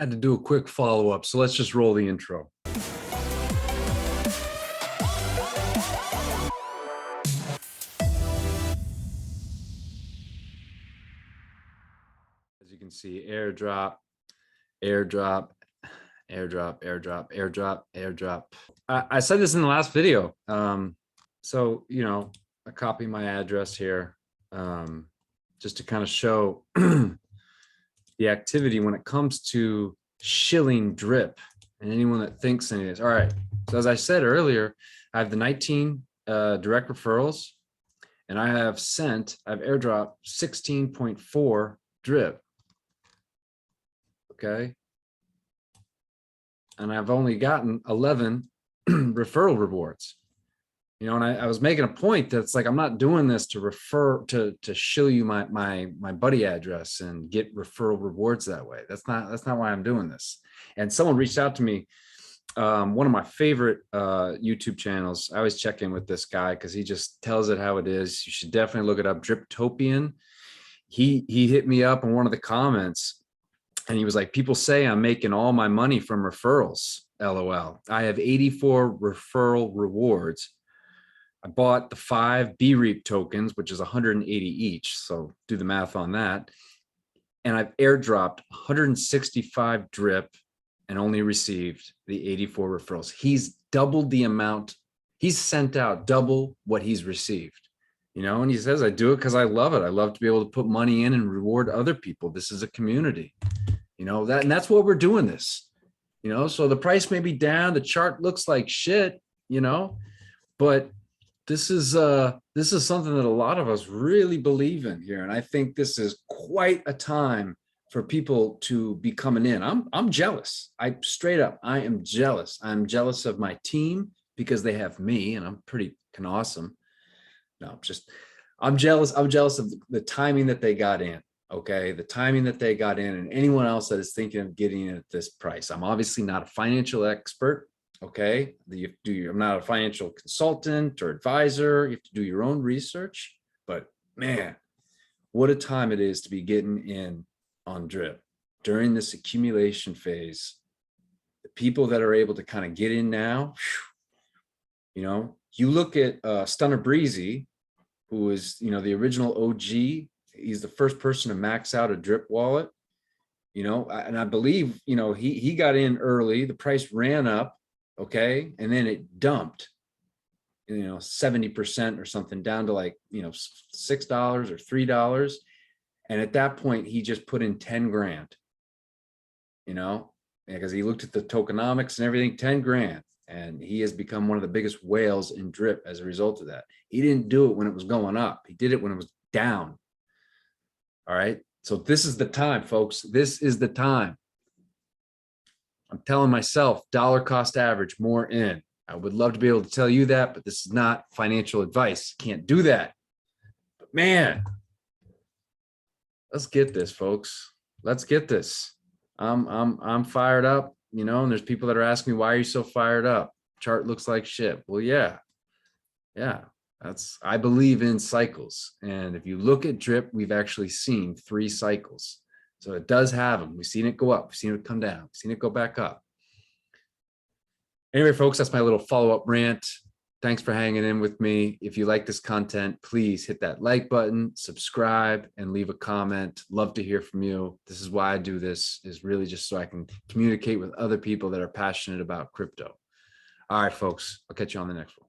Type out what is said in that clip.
Had to do a quick follow-up, so let's just roll the intro. As you can see, airdrop, airdrop, airdrop, airdrop, airdrop, airdrop. I said this in the last video. So, you know, I copy my address here just to kind of show the activity when it comes to shilling drip and anyone that thinks any of this. All right. So as I said earlier, I have the 19 direct referrals, and I've airdropped 16.4 drip. Okay. And I've only gotten 11 referral rewards. You know, and I was making a point that it's like, I'm not doing this to refer to show you my buddy address and get referral rewards that way. That's not why I'm doing this. And someone reached out to me, one of my favorite YouTube channels. I always check in with this guy because he just tells it how it is. You should definitely look it up, Driptopian. He hit me up in one of the comments and he was like, people say I'm making all my money from referrals. LOL. I have 84 referral rewards. I bought the 5 BREAP tokens, which is 180 each. So do the math on that. And I've airdropped 165 drip and only received the 84 referrals. He's doubled the amount. He's sent out double what he's received, you know, and he says, I do it because I love it. I love to be able to put money in and reward other people. This is a community, you know, and that's what we're doing this, you know, so the price may be down. The chart looks like shit, you know, but this is something that a lot of us really believe in here. And I think this is quite a time for people to be coming in. I'm jealous. I am jealous. I'm jealous of my team because they have me and I'm pretty awesome. No, I'm jealous. I'm jealous of the timing that they got in. Okay. The timing that they got in, and anyone else that is thinking of getting in at this price. I'm obviously not a financial expert. Okay, I'm not a financial consultant or advisor. You have to do your own research, but man, what a time it is to be getting in on drip during this accumulation phase. The people that are able to kind of get in now, you know, you look at Stunner Breezy, who is, you know, the original OG. He's the first person to max out a drip wallet, you know, and I believe, you know, he got in early. The price ran up. Okay. And then it dumped, you know, 70% or something down to like, you know, $6 or $3. And at that point, he just put in 10 grand, you know, because he looked at the tokenomics and everything, 10 grand. And he has become one of the biggest whales in drip as a result of that. He didn't do it when it was going up. He did it when it was down. All right. So this is the time, folks. This is the time. I'm telling myself dollar cost average more in. I would love to be able to tell you that, but this is not financial advice. Can't do that. But man, let's get this, folks. Let's get this. I'm fired up, you know, and there's people that are asking me, why are you so fired up? Chart looks like shit. Well, yeah. I believe in cycles. And if you look at drip, we've actually seen 3 cycles. So it does have them. We've seen it go up. We've seen it come down. We've seen it go back up. Anyway, folks, that's my little follow-up rant. Thanks for hanging in with me. If you like this content, please hit that like button, subscribe, and leave a comment. Love to hear from you. This is why I do this, is really just so I can communicate with other people that are passionate about crypto. All right, folks, I'll catch you on the next one.